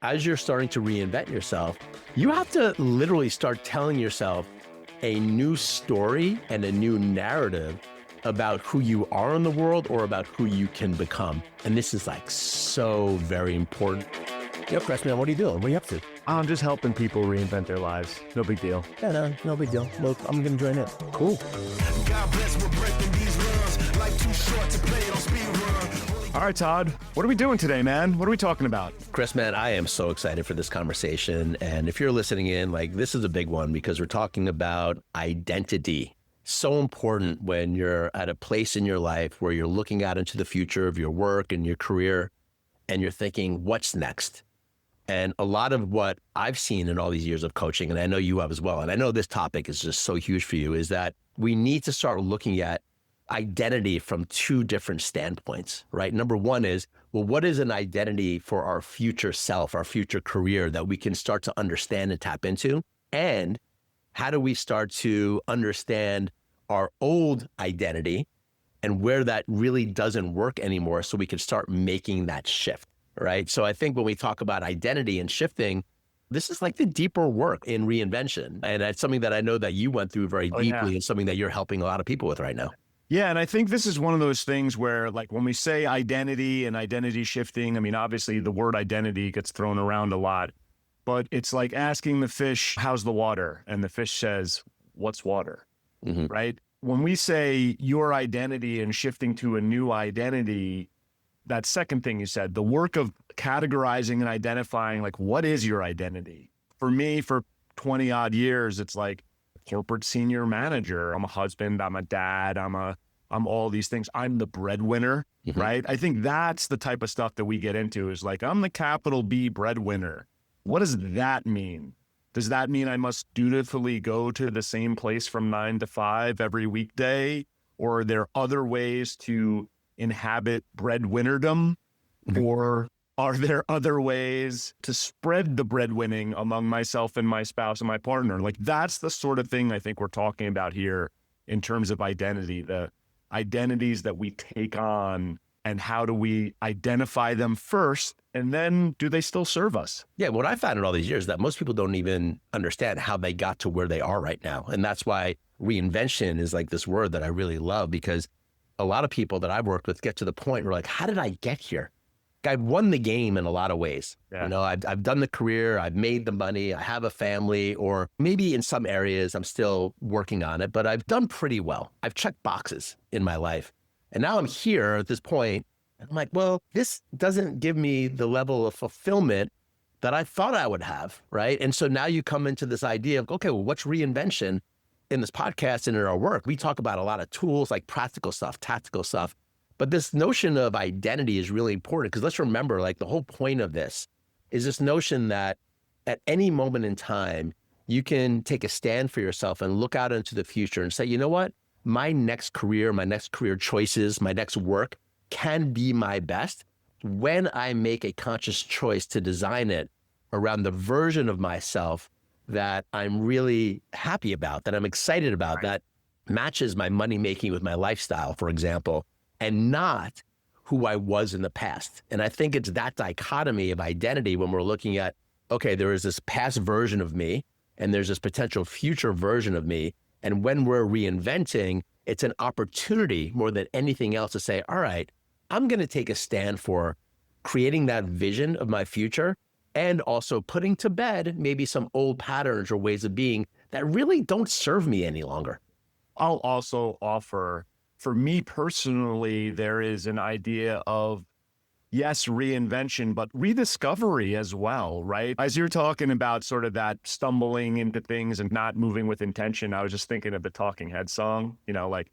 as you're starting to reinvent yourself, you have to literally start telling yourself a new story and a new narrative about who you are in the world or about who you can become. And this is like so very important. Yo, Chris, man, what are you doing? What are you up to? I'm just helping people reinvent their lives. No big deal. Yeah, no big deal. Look, I'm going to join in. Cool. God bless, we're breaking these runs. Life too short to play it on speed run. All right, Todd, what are we doing today, man? What are we talking about? Chris, man, I am so excited for this conversation. And if you're listening in, like, this is a big one because we're talking about identity. So important when you're at a place in your life where you're looking out into the future of your work and your career, and you're thinking, what's next? And a lot of what I've seen in all these years of coaching, and I know you have as well, and I know this topic is just so huge for you, is that we need to start looking at identity from two different standpoints, right? Number one is, well, what is an identity for our future self, our future career that we can start to understand and tap into? And how do we start to understand our old identity and where that really doesn't work anymore so we can start making that shift? Right. So I think when we talk about identity and shifting, this is like the deeper work in reinvention. And that's something that I know that you went through very deeply and something that you're helping a lot of people with right now. Yeah. And I think this is one of those things where, like, when we say identity and identity shifting, I mean, obviously the word identity gets thrown around a lot, but it's like asking the fish, how's the water? And the fish says, what's water? Mm-hmm. Right. When we say your identity and shifting to a new identity, that second thing you said, the work of categorizing and identifying, like, what is your identity? For me, for 20 odd years, it's like corporate senior manager. I'm a husband, I'm a dad, I'm all these things. I'm the breadwinner, right? I think that's the type of stuff that we get into, is like, I'm the capital B breadwinner. What does that mean? Does that mean I must dutifully go to the same place from 9 to 5 every weekday? Or are there other ways to inhabit breadwinnerdom? Or are there other ways to spread the breadwinning among myself and my spouse and my partner? Like, that's the sort of thing I think we're talking about here in terms of identity, the identities that we take on, and how do we identify them first, and then do they still serve us? Yeah, what I found in all these years is that most people don't even understand how they got to where they are right now. And that's why reinvention is like this word that I really love, because a lot of people that I've worked with get to the point where, like, how did I get here? I've won the game in a lot of ways. Yeah. You know, I've done the career, I've made the money, I have a family, or maybe in some areas I'm still working on it, but I've done pretty well. I've checked boxes in my life. And now I'm here at this point, and I'm like, well, this doesn't give me the level of fulfillment that I thought I would have, right? And so now you come into this idea of, okay, well, what's reinvention? In this podcast and in our work, we talk about a lot of tools, like practical stuff, tactical stuff. But this notion of identity is really important, because let's remember, like, the whole point of this is this notion that at any moment in time, you can take a stand for yourself and look out into the future and say, you know what? My next career choices, my next work can be my best when I make a conscious choice to design it around the version of myself that I'm really happy about, that I'm excited about, that matches my money making with my lifestyle, for example, and not who I was in the past. And I think it's that dichotomy of identity when we're looking at, okay, there is this past version of me and there's this potential future version of me. And when we're reinventing, it's an opportunity more than anything else to say, all right, I'm going to take a stand for creating that vision of my future, and also putting to bed maybe some old patterns or ways of being that really don't serve me any longer. I'll also offer, for me personally, there is an idea of, yes, reinvention, but rediscovery as well, right? As you're talking about sort of that stumbling into things and not moving with intention, I was just thinking of the Talking Heads song, you know, like,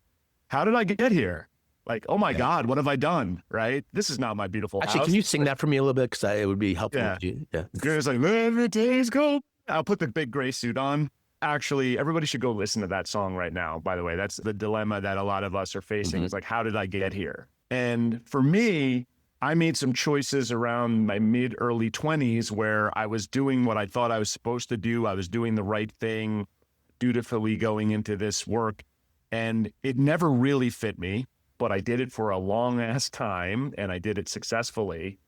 how did I get here? Like, oh my God, what have I done? Right? This is not my beautiful house. Actually, can you sing that for me a little bit? Because it would be helpful. Yeah. It's like, let the days go. I'll put the big gray suit on. Actually, everybody should go listen to that song right now, by the way. That's the dilemma that a lot of us are facing. It's like, how did I get here? And for me, I made some choices around my mid-early 20s where I was doing what I thought I was supposed to do. I was doing the right thing, dutifully going into this work. And it never really fit me, but I did it for a long ass time and I did it successfully.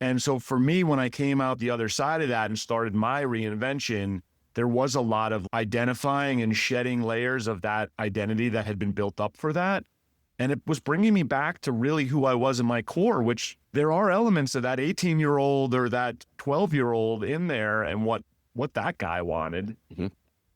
And so for me, when I came out the other side of that and started my reinvention, there was a lot of identifying and shedding layers of that identity that had been built up for that. And it was bringing me back to really who I was in my core, which there are elements of that 18-year-old or that 12-year-old in there, and what that guy wanted,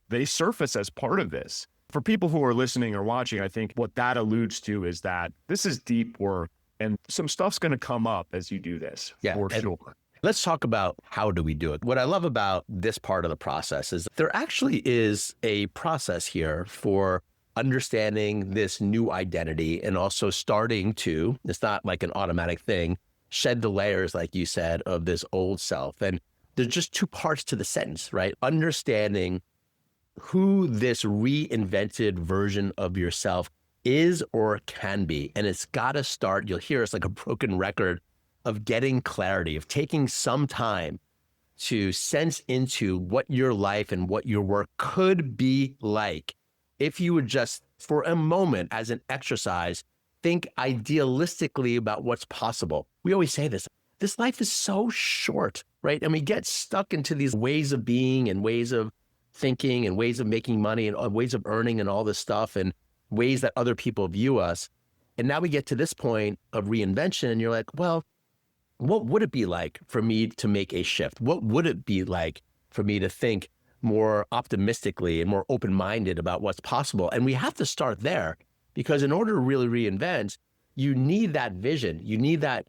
they surface as part of this. For people who are listening or watching, I think what that alludes to is that this is deep work, and some stuff's going to come up as you do this, for sure. Let's talk about how do we do it. What I love about this part of the process is there actually is a process here for understanding this new identity and also starting to, it's not like an automatic thing, shed the layers, like you said, of this old self. And there's just two parts to the sentence, right? Understanding who this reinvented version of yourself is or can be. And it's got to start, you'll hear it's like a broken record of getting clarity, of taking some time to sense into what your life and what your work could be like if you would just, for a moment, as an exercise, think idealistically about what's possible. We always say this life is so short, right? And we get stuck into these ways of being and ways of thinking and ways of making money and ways of earning and all this stuff and ways that other people view us. And now we get to this point of reinvention and you're like, well, what would it be like for me to make a shift? What would it be like for me to think more optimistically and more open-minded about what's possible? And we have to start there, because in order to really reinvent, you need that vision. You need that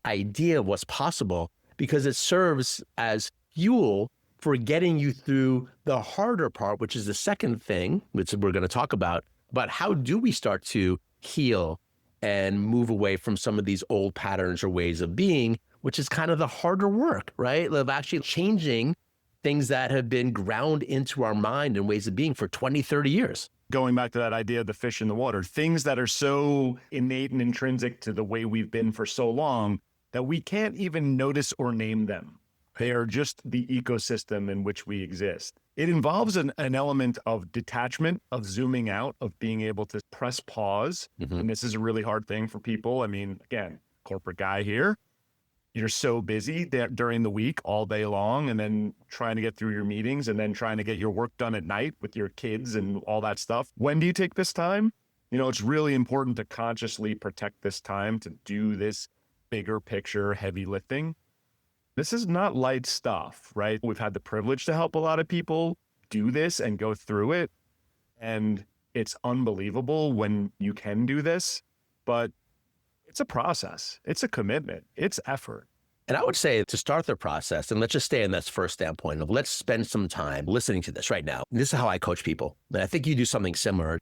idea of what's possible, because it serves as fuel for getting you through the harder part, which is the second thing, which we're going to talk about how do we start to heal and move away from some of these old patterns or ways of being, which is kind of the harder work, right? Of actually changing things that have been ground into our mind and ways of being for 20, 30 years. Going back to that idea of the fish in the water, things that are so innate and intrinsic to the way we've been for so long that we can't even notice or name them. They are just the ecosystem in which we exist. It involves an element of detachment, of zooming out, of being able to press pause. And this is a really hard thing for people. I mean, again, corporate guy here. You're so busy during the week all day long, and then trying to get through your meetings, and then trying to get your work done at night with your kids and all that stuff. When do you take this time? You know, it's really important to consciously protect this time to do this bigger picture heavy lifting. This is not light stuff, right? We've had the privilege to help a lot of people do this and go through it. And it's unbelievable when you can do this, but it's a process. It's a commitment. It's effort. And I would say to start the process, and let's just stay in this first standpoint of let's spend some time listening to this right now. This is how I coach people. And I think you do something similar.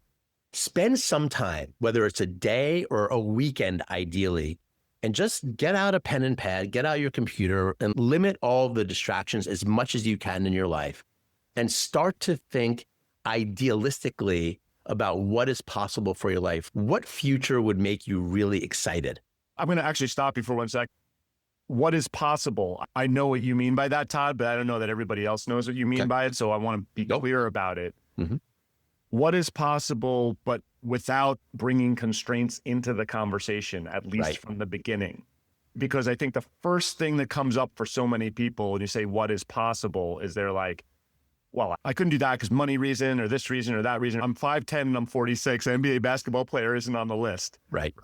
Spend some time, whether it's a day or a weekend, ideally, and just get out a pen and pad, get out your computer, and limit all the distractions as much as you can in your life, and start to think idealistically about what is possible for your life. What future would make you really excited? I'm going to actually stop you for 1 sec. What is possible? I know what you mean by that, Todd, but I don't know that everybody else knows what you mean by it. So I want to be clear about it. What is possible, but without bringing constraints into the conversation, at least from the beginning? Because I think the first thing that comes up for so many people when you say what is possible is they're like, well, I couldn't do that because money reason or this reason or that reason. I'm 5'10" and I'm 46. An NBA basketball player isn't on the list. Right.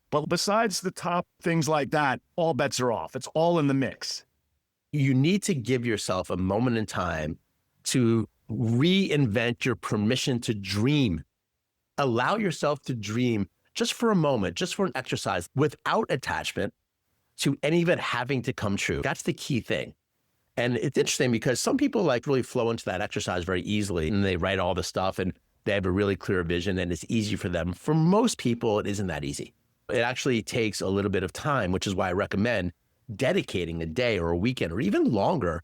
But besides the top things like that, all bets are off. It's all in the mix. You need to give yourself a moment in time to reinvent your permission to dream. Allow yourself to dream just for a moment, just for an exercise, without attachment to any of it having to come true. That's the key thing. And it's interesting because some people like really flow into that exercise very easily, and they write all the stuff and they have a really clear vision and it's easy for them. For most people, it isn't that easy. It actually takes a little bit of time, which is why I recommend dedicating a day or a weekend or even longer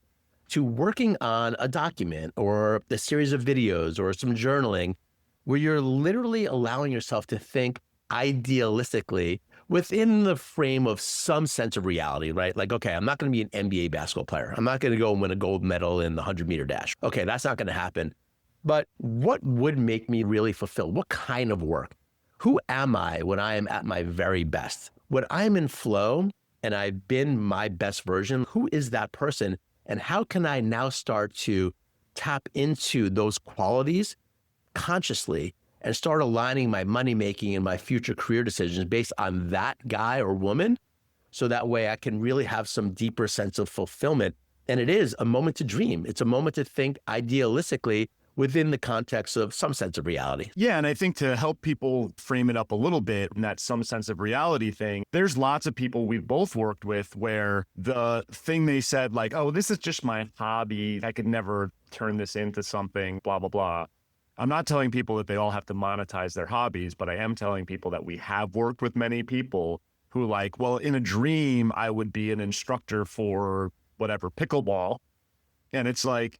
to working on a document or a series of videos or some journaling where you're literally allowing yourself to think idealistically within the frame of some sense of reality, right? Like, okay, I'm not going to be an NBA basketball player. I'm not going to go and win a gold medal in the 100-meter dash. Okay, that's not going to happen. But what would make me really fulfilled? What kind of work? Who am I when I am at my very best? When I'm in flow, and I've been my best version, who is that person? And how can I now start to tap into those qualities consciously and start aligning my money making and my future career decisions based on that guy or woman? So that way I can really have some deeper sense of fulfillment. And it is a moment to dream. It's a moment to think idealistically within the context of some sense of reality. Yeah, and I think to help people frame it up a little bit in that some sense of reality thing, there's lots of people we've both worked with where the thing they said like, oh, this is just my hobby, I could never turn this into something, blah, blah, blah. I'm not telling people that they all have to monetize their hobbies, but I am telling people that we have worked with many people who like, well, in a dream, I would be an instructor for whatever, pickleball. And it's like,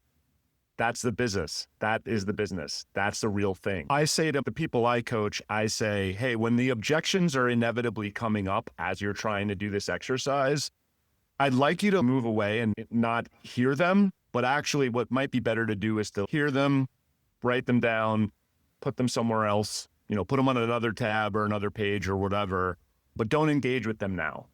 that's the business. That is the business. That's the real thing. I say to the people I coach, I say, hey, when the objections are inevitably coming up as you're trying to do this exercise, I'd like you to move away and not hear them. But actually, what might be better to do is to hear them, write them down, put them somewhere else, put them on another tab or another page or whatever, but don't engage with them now.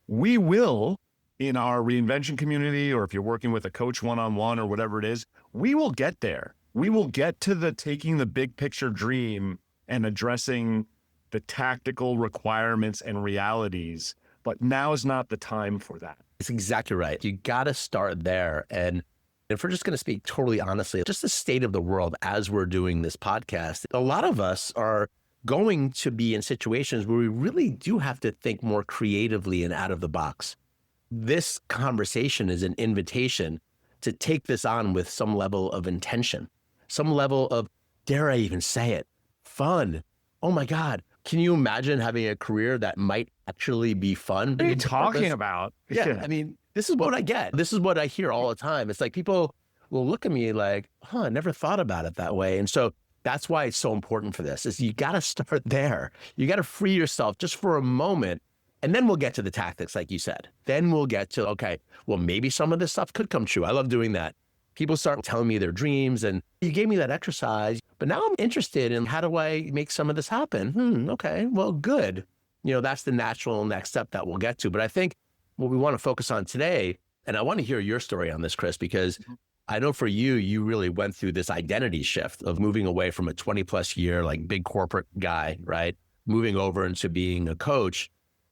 We will, in our reinvention community, or if you're working with a coach one-on-one or whatever it is, we will get there. We will get to the taking the big picture dream and addressing the tactical requirements and realities, but now is not the time for that. It's exactly right. You got to start there. And if we're just going to speak totally honestly, just the state of the world as we're doing this podcast, a lot of us are going to be in situations where we really do have to think more creatively and out of the box. This conversation is an invitation to take this on with some level of intention, some level of, dare I even say it, fun. Oh my God. Can you imagine having a career that might actually be fun? What are you talking about? Yeah. I mean, this is what I get. This is what I hear all the time. It's like people will look at me like, I never thought about it that way. And so that's why it's so important for this is you got to start there. You got to free yourself just for a moment. And then we'll get to the tactics, like you said. Then we'll get to, okay, well, maybe some of this stuff could come true. I love doing that. People start telling me their dreams and you gave me that exercise, but now I'm interested in how do I make some of this happen? Okay, well, good. That's the natural next step that we'll get to. But I think what we want to focus on today, and I want to hear your story on this, Chris, because I know for you, you really went through this identity shift of moving away from a 20 plus year, like big corporate guy, right? Moving over into being a coach.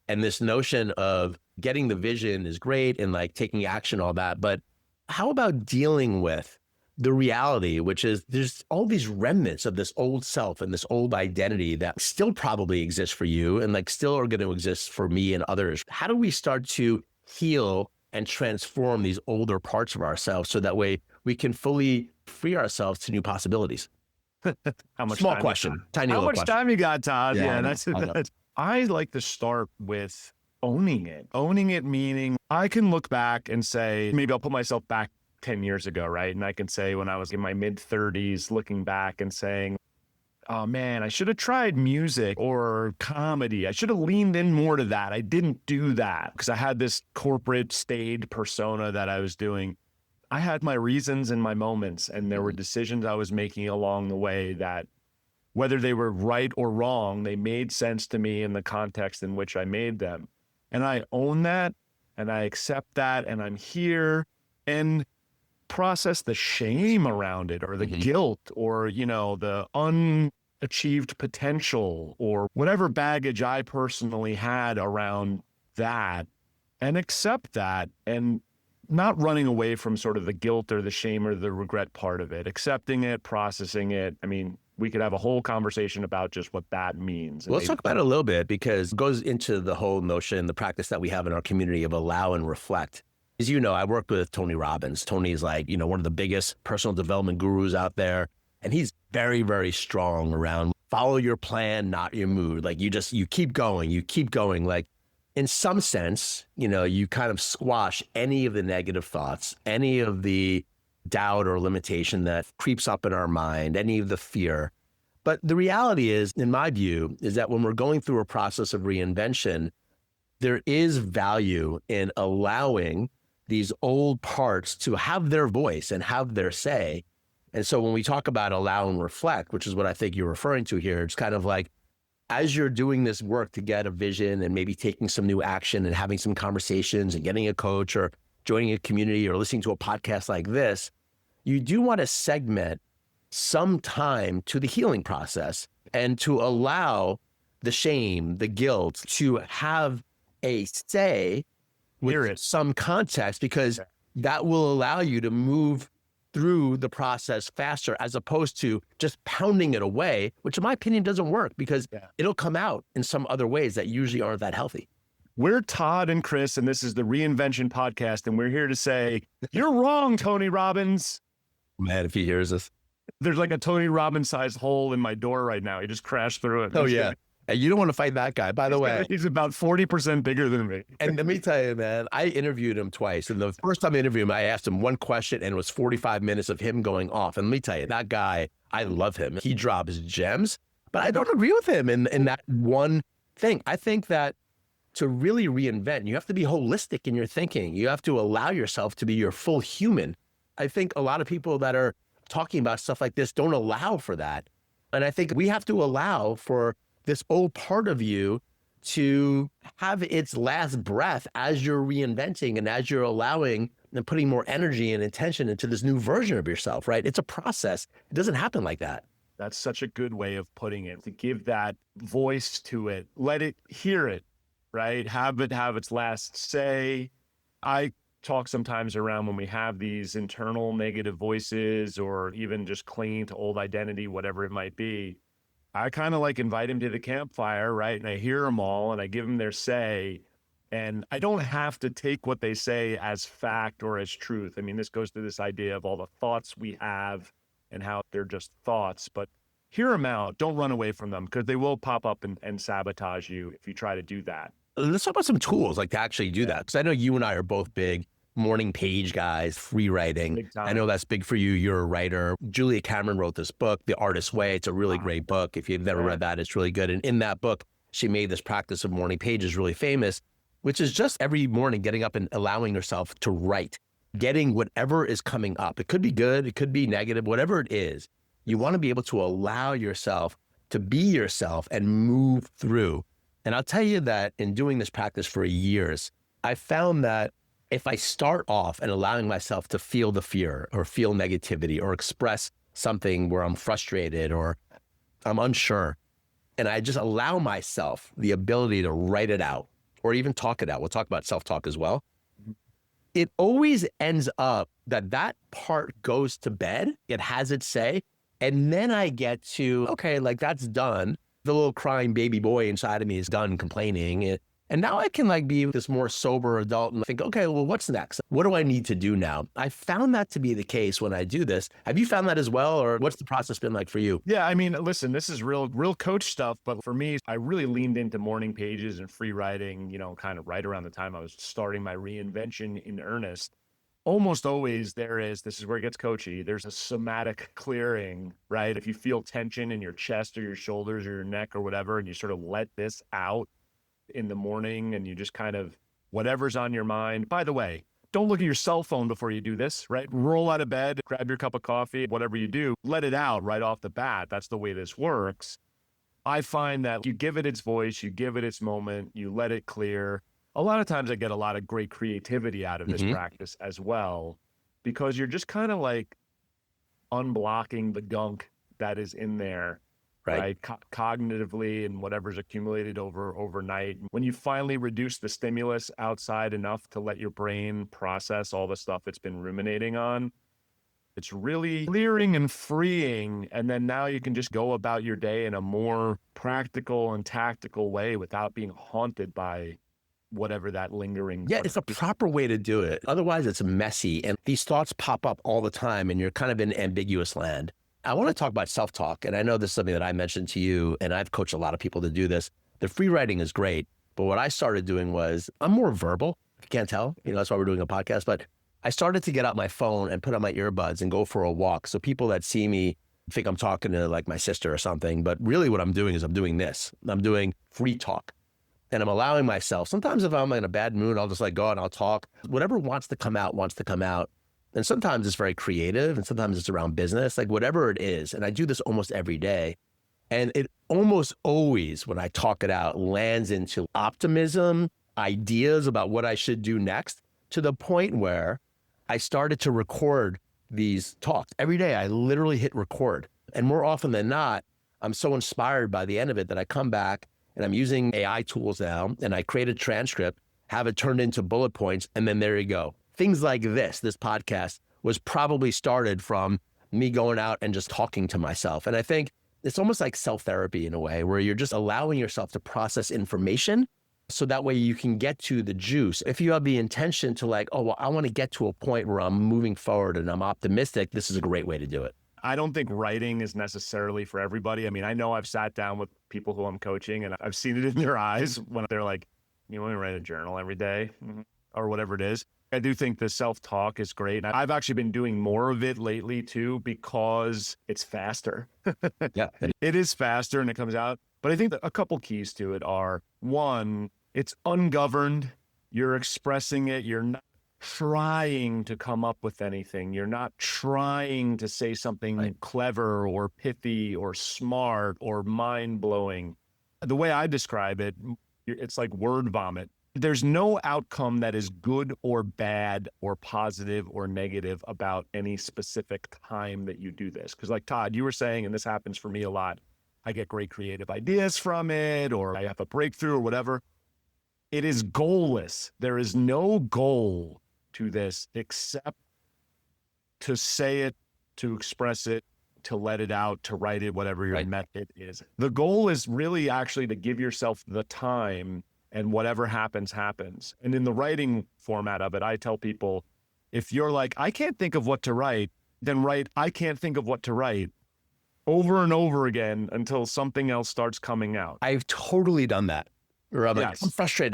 And this notion of getting the vision is great and like taking action, all that. But how about dealing with the reality, which is there's all these remnants of this old self and this old identity that still probably exists for you and like still are going to exist for me and others. How do we start to heal and transform these older parts of ourselves so that way we can fully free ourselves to new possibilities? How much Small time question, tiny How little much question. time you got, Todd? Yeah, Yeah, I like to start with owning it. Owning it meaning I can look back and say, maybe I'll put myself back 10 years ago, right? And I can say when I was in my mid 30s, looking back and saying, oh man, I should have tried music or comedy. I should have leaned in more to that. I didn't do that because I had this corporate staid persona that I was doing. I had my reasons and my moments, and there were decisions I was making along the way that whether they were right or wrong, they made sense to me in the context in which I made them. And I own that and I accept that and I'm here and process the shame around it or the guilt or, the unachieved potential or whatever baggage I personally had around that and accept that and not running away from sort of the guilt or the shame or the regret part of it, accepting it, processing it. I mean, we could have a whole conversation about just what that means. Well, let's talk about it a little bit because it goes into the whole notion, the practice that we have in our community of allow and reflect. As you know, I worked with Tony Robbins. Tony's like, one of the biggest personal development gurus out there. And he's very, very strong around follow your plan, not your mood. Like you keep going. Like in some sense, you kind of squash any of the negative thoughts, any of the doubt or limitation that creeps up in our mind, any of the fear. But the reality is, in my view, is that when we're going through a process of reinvention, there is value in allowing these old parts to have their voice and have their say. And so when we talk about allow and reflect, which is what I think you're referring to here, it's kind of like as you're doing this work to get a vision and maybe taking some new action and having some conversations and getting a coach or joining a community or listening to a podcast like this, you do want to segment some time to the healing process and to allow the shame, the guilt to have a say with some context, because that will allow you to move through the process faster, as opposed to just pounding it away, which in my opinion doesn't work, because it'll come out in some other ways that usually aren't that healthy. We're Todd and Chris, and this is the Reinvention podcast, and we're here to say, you're wrong, Tony Robbins. Man, if he hears us. There's like a Tony Robbins sized hole in my door right now. He just crashed through it. Oh, yeah. And you don't want to fight that guy, by the way. He's about 40% bigger than me. And let me tell you, man, I interviewed him twice. And the first time I interviewed him, I asked him one question, and it was 45 minutes of him going off. And let me tell you, that guy, I love him. He drops gems, but I don't agree with him in that one thing. I think that to really reinvent, you have to be holistic in your thinking. You have to allow yourself to be your full human. I think a lot of people that are talking about stuff like this don't allow for that. And I think we have to allow for this old part of you to have its last breath as you're reinventing and as you're allowing and putting more energy and intention into this new version of yourself, right? It's a process. It doesn't happen like that. That's such a good way of putting it, to give that voice to it, let it hear it, right? Have it have its last say. I talk sometimes around when we have these internal negative voices, or even just clinging to old identity, whatever it might be. I kind of like invite him to the campfire, right? And I hear them all and I give them their say. And I don't have to take what they say as fact or as truth. I mean, this goes to this idea of all the thoughts we have and how they're just thoughts, but hear them out. Don't run away from them, because they will pop up and sabotage you if you try to do that. Let's talk about some tools like to actually do that. Because I know you and I are both big morning page guys, free writing. I know that's big for you. You're a writer. Julia Cameron wrote this book, The Artist's Way. It's a really great book. If you've never read that, it's really good. And in that book, she made this practice of morning pages really famous, which is just every morning getting up and allowing yourself to write, getting whatever is coming up. It could be good, it could be negative, whatever it is. You want to be able to allow yourself to be yourself and move through. And I'll tell you that in doing this practice for years, I found that if I start off and allowing myself to feel the fear or feel negativity or express something where I'm frustrated or I'm unsure, and I just allow myself the ability to write it out or even talk it out. We'll talk about self-talk as well. It always ends up that part goes to bed. It has its say. And then I get to, okay, like that's done. The little crying baby boy inside of me is done complaining. And now I can like be this more sober adult and think, okay, well, what's next? What do I need to do now? I found that to be the case when I do this. Have you found that as well? Or what's the process been like for you? Yeah, I mean, listen, this is real coach stuff. But for me, I really leaned into morning pages and free writing, kind of right around the time I was starting my reinvention in earnest. Almost always this is where it gets coachy. There's a somatic clearing, right? If you feel tension in your chest or your shoulders or your neck or whatever, and you sort of let this out in the morning and you just kind of, whatever's on your mind. By the way, don't look at your cell phone before you do this, right? Roll out of bed, grab your cup of coffee, whatever you do, let it out right off the bat. That's the way this works. I find that you give it its voice, you give it its moment, you let it clear. A lot of times I get a lot of great creativity out of this practice as well, because you're just kind of like unblocking the gunk that is in there. Right. Cognitively and whatever's accumulated overnight. When you finally reduce the stimulus outside enough to let your brain process all the stuff it's been ruminating on, it's really clearing and freeing. And then now you can just go about your day in a more practical and tactical way without being haunted by whatever that lingering. Yeah, it's a proper way to do it. Otherwise, it's messy. And these thoughts pop up all the time and you're kind of in ambiguous land. I want to talk about self-talk, and I know this is something that I mentioned to you, and I've coached a lot of people to do this. The free writing is great, but what I started doing was, I'm more verbal, if you can't tell, that's why we're doing a podcast, but I started to get out my phone and put on my earbuds and go for a walk. So people that see me think I'm talking to like my sister or something, but really what I'm doing is I'm doing this. I'm doing free talk, and I'm allowing myself, sometimes if I'm in a bad mood, I'll just like go out and I'll talk. Whatever wants to come out. And sometimes it's very creative and sometimes it's around business, like whatever it is. And I do this almost every day. And it almost always, when I talk it out, lands into optimism, ideas about what I should do next, to the point where I started to record these talks. Every day, I literally hit record. And more often than not, I'm so inspired by the end of it that I come back and I'm using AI tools now, and I create a transcript, have it turned into bullet points, and then there you go. Things like this podcast was probably started from me going out and just talking to myself. And I think it's almost like self-therapy in a way, where you're just allowing yourself to process information so that way you can get to the juice. If you have the intention to like, oh, well, I want to get to a point where I'm moving forward and I'm optimistic, this is a great way to do it. I don't think writing is necessarily for everybody. I mean, I know I've sat down with people who I'm coaching and I've seen it in their eyes when they're like, you want me to write a journal every day or whatever it is. I do think the self-talk is great. And I've actually been doing more of it lately too, because it's faster. Yeah, it is faster and it comes out. But I think that a couple keys to it are, one, it's ungoverned. You're expressing it. You're not trying to come up with anything. You're not trying to say something clever or pithy or smart or mind-blowing. The way I describe it, it's like word vomit. There's no outcome that is good or bad or positive or negative about any specific time that you do this. Because like Todd, you were saying, and this happens for me a lot, I get great creative ideas from it, or I have a breakthrough or whatever. It is goalless. There is no goal to this except to say it, to express it, to let it out, to write it, whatever your method is. The goal is really actually to give yourself the time, and whatever happens, happens. And in the writing format of it, I tell people, if you're like, I can't think of what to write, then write, I can't think of what to write over and over again until something else starts coming out. I've totally done that. Or I'm like, Yes. I'm frustrated,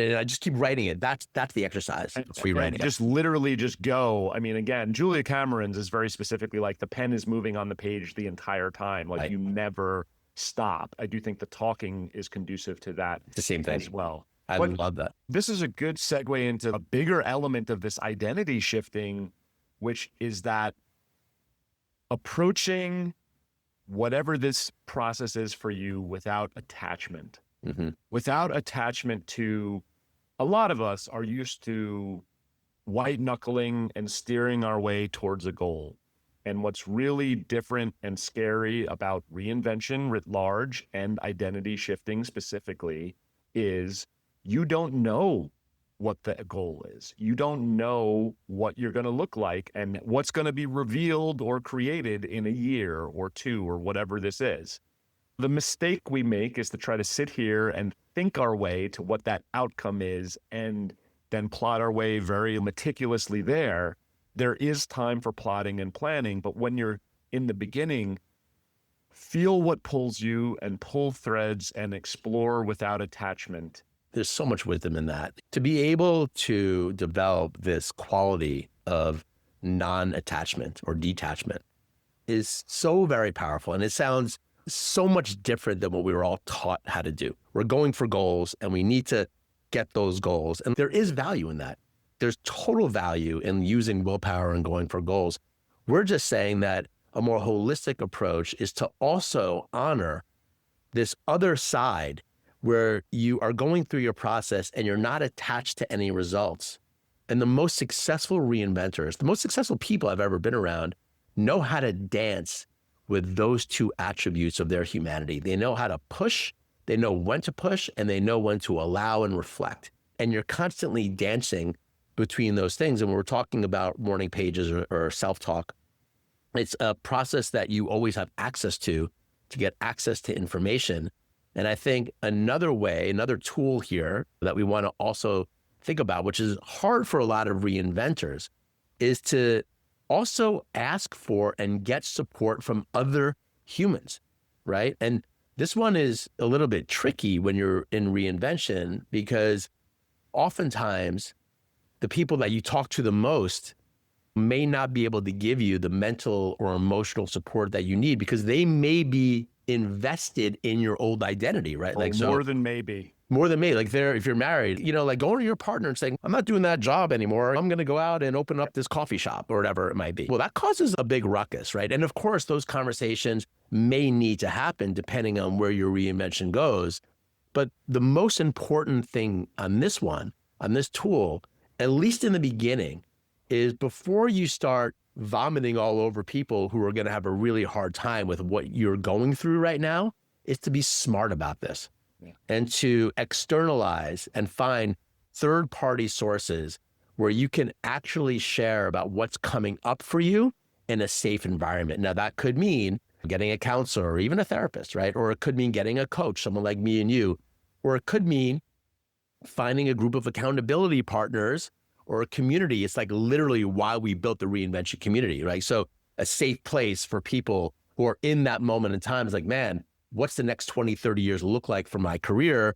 and I just keep writing it. That's the exercise. It's rewriting. Just literally just go. I mean, again, Julia Cameron's is very specifically like the pen is moving on the page the entire time. Like you never stop. I do think the talking is conducive to that. It's the same thing as well. I love that. This is a good segue into a bigger element of this identity shifting, which is that approaching whatever this process is for you without attachment. Mm-hmm. Without attachment to, a lot of us are used to white knuckling and steering our way towards a goal. And what's really different and scary about reinvention writ large and identity shifting specifically is you don't know what the goal is. You don't know what you're going to look like and what's going to be revealed or created in a year or two or whatever this is. The mistake we make is to try to sit here and think our way to what that outcome is and then plot our way very meticulously there. There is time for plotting and planning, but when you're in the beginning, feel what pulls you and pull threads and explore without attachment. There's so much wisdom in that. To be able to develop this quality of non-attachment or detachment is so very powerful. And it sounds so much different than what we were all taught how to do. We're going for goals and we need to get those goals. And there is value in that. There's total value in using willpower and going for goals. We're just saying that a more holistic approach is to also honor this other side where you are going through your process and you're not attached to any results. And the most successful reinventors, the most successful people I've ever been around, know how to dance with those two attributes of their humanity. They know how to push, they know when to push, and they know when to allow and reflect. And you're constantly dancing between those things. And when we're talking about morning pages or self-talk, it's a process that you always have access to get access to information. And I think another way, another tool here that we want to also think about, which is hard for a lot of reinventors, is to also ask for and get support from other humans, right? And this one is a little bit tricky when you're in reinvention, because oftentimes the people that you talk to the most may not be able to give you the mental or emotional support that you need, because they may be invested in your old identity, right? Like more than maybe. More than me. Like if you're married, like going to your partner and saying, I'm not doing that job anymore. I'm going to go out and open up this coffee shop or whatever it might be. Well, that causes a big ruckus, right? And of course, those conversations may need to happen depending on where your reinvention goes. But the most important thing on this one, on this tool, at least in the beginning, is before you start vomiting all over people who are going to have a really hard time with what you're going through right now, is to be smart about this and to externalize and find third-party sources where you can actually share about what's coming up for you in a safe environment. Now, that could mean getting a counselor or even a therapist, right? Or it could mean getting a coach, someone like me and you. Or it could mean finding a group of accountability partners or a community. It's like literally why we built the Reinvention community, right? So a safe place for people who are in that moment in time is like, man, what's the next 20, 30 years look like for my career?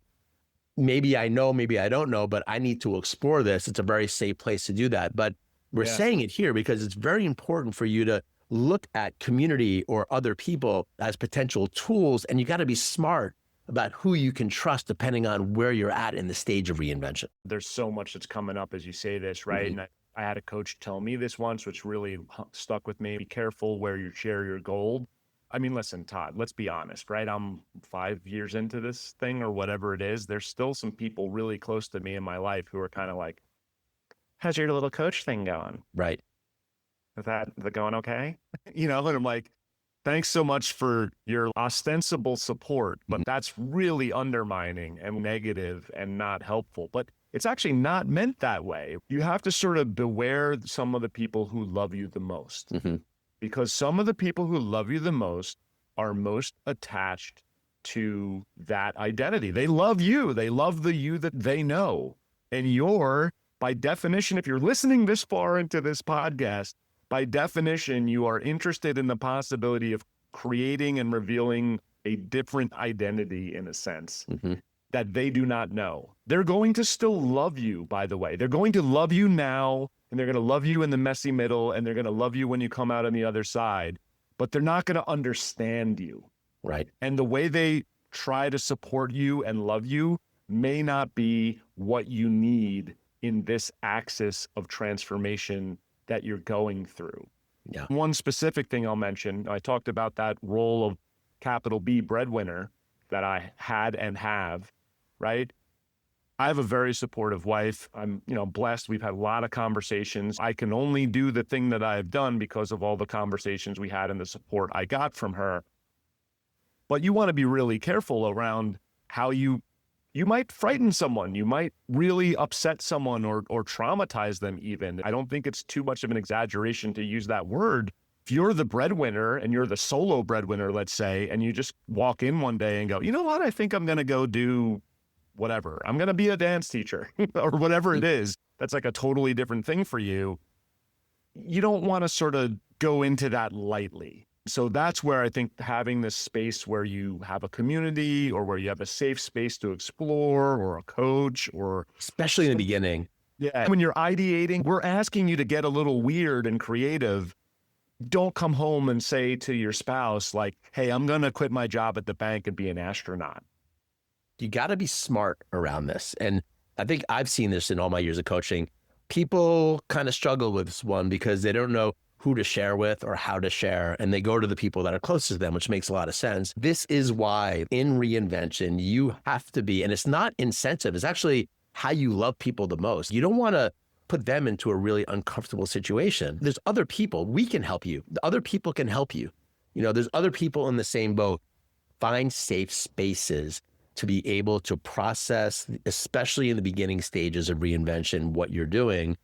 Maybe I know, maybe I don't know, but I need to explore this. It's a very safe place to do that. But we're saying it here because it's very important for you to look at community or other people as potential tools. And you got to be smart about who you can trust depending on where you're at in the stage of reinvention. There's so much that's coming up as you say this, right? And I had a coach tell me this once, which really stuck with me. Be careful where you share your gold. I mean, listen, Todd, let's be honest, right? I'm 5 years into this thing or whatever it is. There's still some people really close to me in my life who are kind of like, how's your little coach thing going? Right. Is that going okay? And I'm like, thanks so much for your ostensible support, but that's really undermining and negative and not helpful. But it's actually not meant that way. You have to sort of beware some of the people who love you the most, because some of the people who love you the most are most attached to that identity. They love you. They love the you that they know. And you're, by definition, if you're listening this far into this podcast, by definition, you are interested in the possibility of creating and revealing a different identity in a sense that they do not know. They're going to still love you, by the way. They're going to love you now, and they're going to love you in the messy middle, and they're going to love you when you come out on the other side, but they're not going to understand you. Right. And the way they try to support you and love you may not be what you need in this axis of transformation that you're going through. Yeah. One specific thing I'll mention, I talked about that role of capital B breadwinner that I had and have, right? I have a very supportive wife. I'm, blessed. We've had a lot of conversations. I can only do the thing that I've done because of all the conversations we had and the support I got from her. But you want to be really careful around how you might frighten someone. You might really upset someone or traumatize them even. I don't think it's too much of an exaggeration to use that word. If you're the breadwinner and you're the solo breadwinner, let's say, and you just walk in one day and go, you know what, I think I'm going to go do whatever. I'm going to be a dance teacher or whatever it is. That's like a totally different thing for you. You don't want to sort of go into that lightly. So that's where I think having this space where you have a community or where you have a safe space to explore or a coach or... Especially in the beginning. Yeah. When you're ideating, we're asking you to get a little weird and creative. Don't come home and say to your spouse, like, hey, I'm going to quit my job at the bank and be an astronaut. You got to be smart around this. And I think I've seen this in all my years of coaching. People kind of struggle with this one because they don't know who to share with or how to share. And they go to the people that are closest to them, which makes a lot of sense. This is why in Reinvention, you have to be, and it's not incentive, it's actually how you love people the most. You don't want to put them into a really uncomfortable situation. There's other people. We can help you. The other people can help you. There's other people in the same boat. Find safe spaces to be able to process, especially in the beginning stages of reinvention, what you're doing.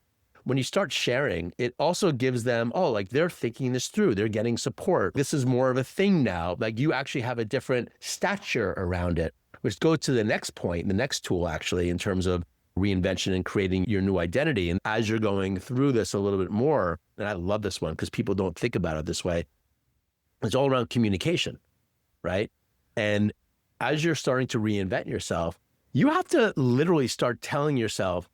When you start sharing, it also gives them, they're thinking this through. They're getting support. This is more of a thing now. Like you actually have a different stature around it, which goes to the next point, the next tool actually, in terms of reinvention and creating your new identity. And as you're going through this a little bit more, and I love this one because people don't think about it this way, it's all around communication, right? And as you're starting to reinvent yourself, you have to literally start telling yourself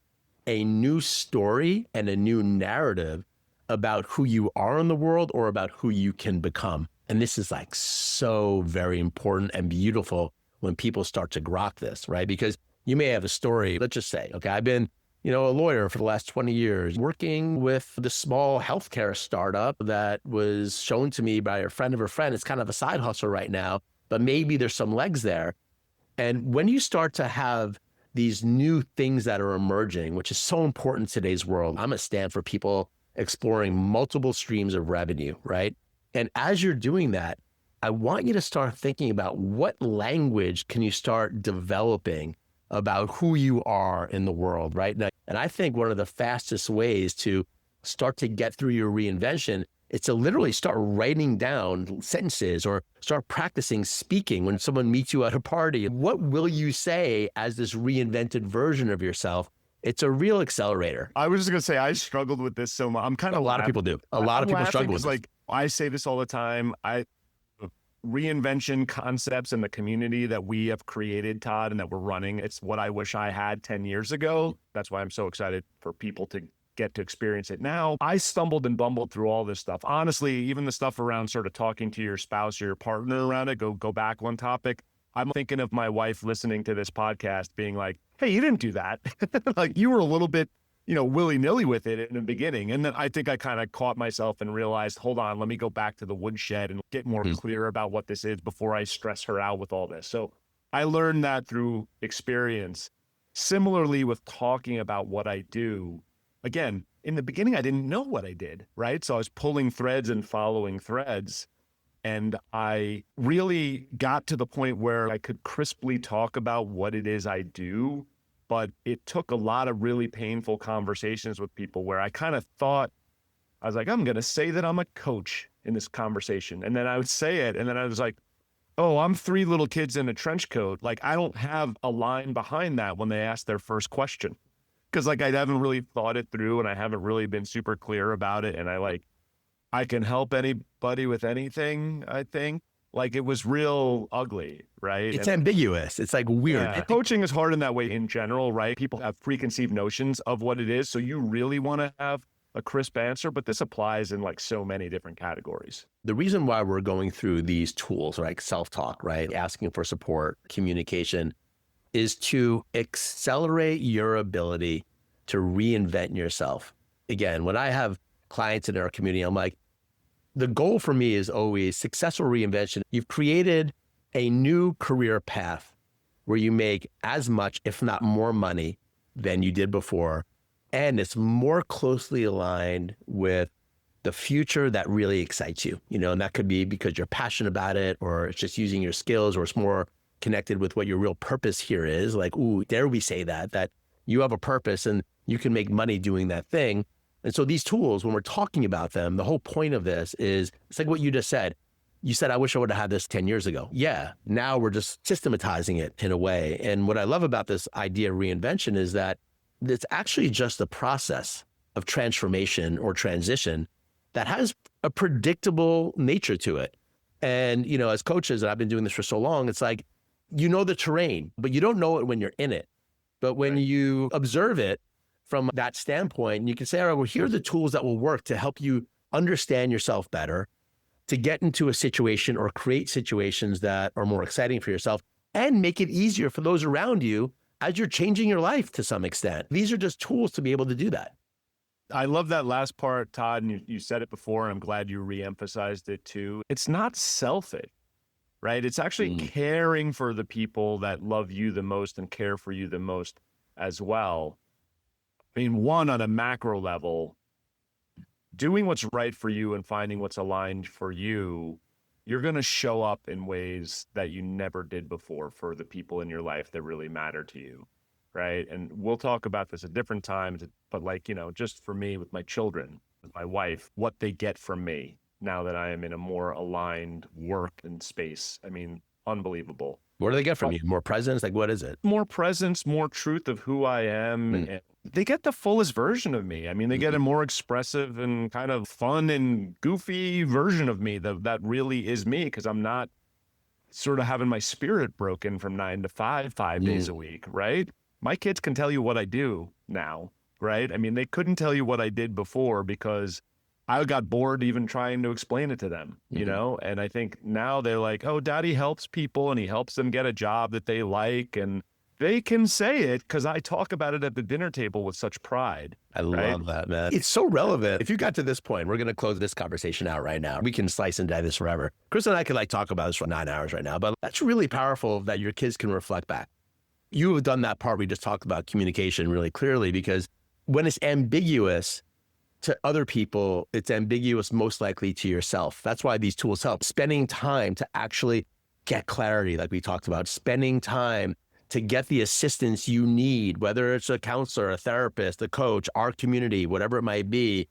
a new story and a new narrative about who you are in the world or about who you can become. And this is like so very important and beautiful when people start to grok this, right? Because you may have a story, let's just say, okay, I've been a lawyer for the last 20 years, working with the small healthcare startup that was shown to me by a friend of a friend. It's kind of a side hustle right now, but maybe there's some legs there. And when you start to have these new things that are emerging, which is so important in today's world, I'm a stand for people exploring multiple streams of revenue, right? And as you're doing that, I want you to start thinking about what language can you start developing about who you are in the world, right? And I think one of the fastest ways to start to get through your reinvention is to literally start writing down sentences or start practicing speaking when someone meets you at a party. What will you say as this reinvented version of yourself? It's a real accelerator. I was just gonna say I struggled with this so much. I'm kind of A lot of people do. A lot of people struggle with this. Like I say this all the time. Reinvention concepts and the community that we have created, Todd, and that we're running. It's what I wish I had 10 years ago. That's why I'm so excited for people to get to experience it now. I stumbled and bumbled through all this stuff. Honestly, even the stuff around sort of talking to your spouse or your partner around it, go back one topic. I'm thinking of my wife listening to this podcast being like, hey, you didn't do that. Like you were a little bit, willy-nilly with it in the beginning. And then I think I kind of caught myself and realized, hold on, let me go back to the woodshed and get more clear about what this is before I stress her out with all this. So I learned that through experience. Similarly with talking about what I do, again, in the beginning, I didn't know what I did, right? So I was pulling threads and following threads. And I really got to the point where I could crisply talk about what it is I do. But it took a lot of really painful conversations with people where I kind of thought, I was like, I'm going to say that I'm a coach in this conversation. And then I would say it. And then I was like, oh, I'm 3 little kids in a trench coat. Like, I don't have a line behind that when they ask their first question. Because like, I haven't really thought it through and I haven't really been super clear about it. And I can help anybody with anything, I think. Like it was real ugly, right? It's ambiguous. It's like weird. Yeah. Coaching is hard in that way in general, right? People have preconceived notions of what it is. So you really want to have a crisp answer, but this applies in like so many different categories. The reason why we're going through these tools, like self-talk, right? Asking for support, communication, is to accelerate your ability to reinvent yourself. Again, when I have clients in our community, I'm like, the goal for me is always successful reinvention. You've created a new career path where you make as much, if not more money than you did before. And it's more closely aligned with the future that really excites you, and that could be because you're passionate about it, or it's just using your skills, or it's more connected with what your real purpose here is. Like, ooh, dare we say that you have a purpose and you can make money doing that thing. And so these tools, when we're talking about them, the whole point of this is, it's like what you just said. You said, I wish I would have had this 10 years ago. Yeah, now we're just systematizing it in a way. And what I love about this idea of reinvention is that it's actually just a process of transformation or transition that has a predictable nature to it. And, as coaches, and I've been doing this for so long, it's like, the terrain, but you don't know it when you're in it. But when you observe it, from that standpoint, you can say, all right, well, here are the tools that will work to help you understand yourself better, to get into a situation or create situations that are more exciting for yourself and make it easier for those around you as you're changing your life to some extent. These are just tools to be able to do that. I love that last part, Todd, and you said it before, and I'm glad you reemphasized it too. It's not selfish, right? It's actually caring for the people that love you the most and care for you the most as well. I mean, one, on a macro level, doing what's right for you and finding what's aligned for you, you're going to show up in ways that you never did before for the people in your life that really matter to you, right? And we'll talk about this at different times, but just for me with my children, with my wife, what they get from me now that I am in a more aligned work and space. I mean, unbelievable. What do they get from you? More presence? Like, what is it? More presence, more truth of who I am. And they get the fullest version of me. I mean, they get a more expressive and kind of fun and goofy version of me that really is me, because I'm not sort of having my spirit broken from 9 to 5 days a week, right? My kids can tell you what I do now, right? I mean, they couldn't tell you what I did before because I got bored even trying to explain it to them, and I think now they're like, oh, daddy helps people and he helps them get a job that they like. And they can say it because I talk about it at the dinner table with such pride. I love that, man. It's so relevant. If you got to this point, we're going to close this conversation out right now. We can slice and dice this forever. Chris and I could talk about this for 9 hours right now, but that's really powerful that your kids can reflect back. You have done that part we just talked about, communication, really clearly, because when it's ambiguous to other people, it's ambiguous most likely to yourself. That's why these tools help. Spending time to actually get clarity, like we talked about, spending time to get the assistance you need, whether it's a counselor, a therapist, a coach, our community, whatever it might be,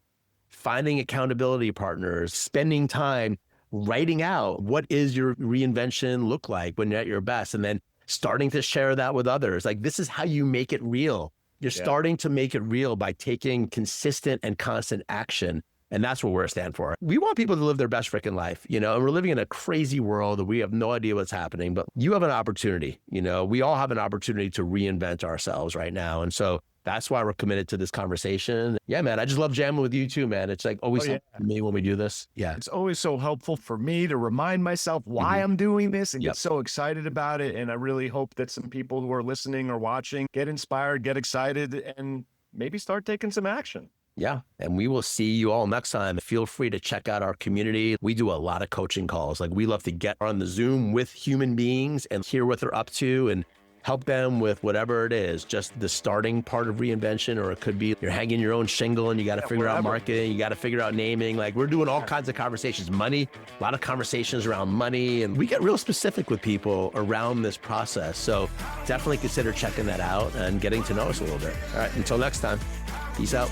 finding accountability partners, spending time writing out what is your reinvention look like when you're at your best, and then starting to share that with others. Like, this is how you make it real. You're starting to make it real by taking consistent and constant action. And that's what we're stand for. We want people to live their best freaking life, and we're living in a crazy world. We have no idea what's happening, but you have an opportunity. We all have an opportunity to reinvent ourselves right now. And so that's why we're committed to this conversation. Yeah, man, I just love jamming with you too, man. It's always helpful for me when we do this. Yeah. It's always so helpful for me to remind myself why I'm doing this and get so excited about it. And I really hope that some people who are listening or watching get inspired, get excited, and maybe start taking some action. Yeah. And we will see you all next time. Feel free to check out our community. We do a lot of coaching calls. We love to get on the Zoom with human beings and hear what they're up to and help them with whatever it is, just the starting part of reinvention, or it could be you're hanging your own shingle and you got to figure out marketing, you got to figure out naming. We're doing all kinds of conversations, money, a lot of conversations around money, and we get real specific with people around this process. So definitely consider checking that out and getting to know us a little bit. All right, until next time, peace out.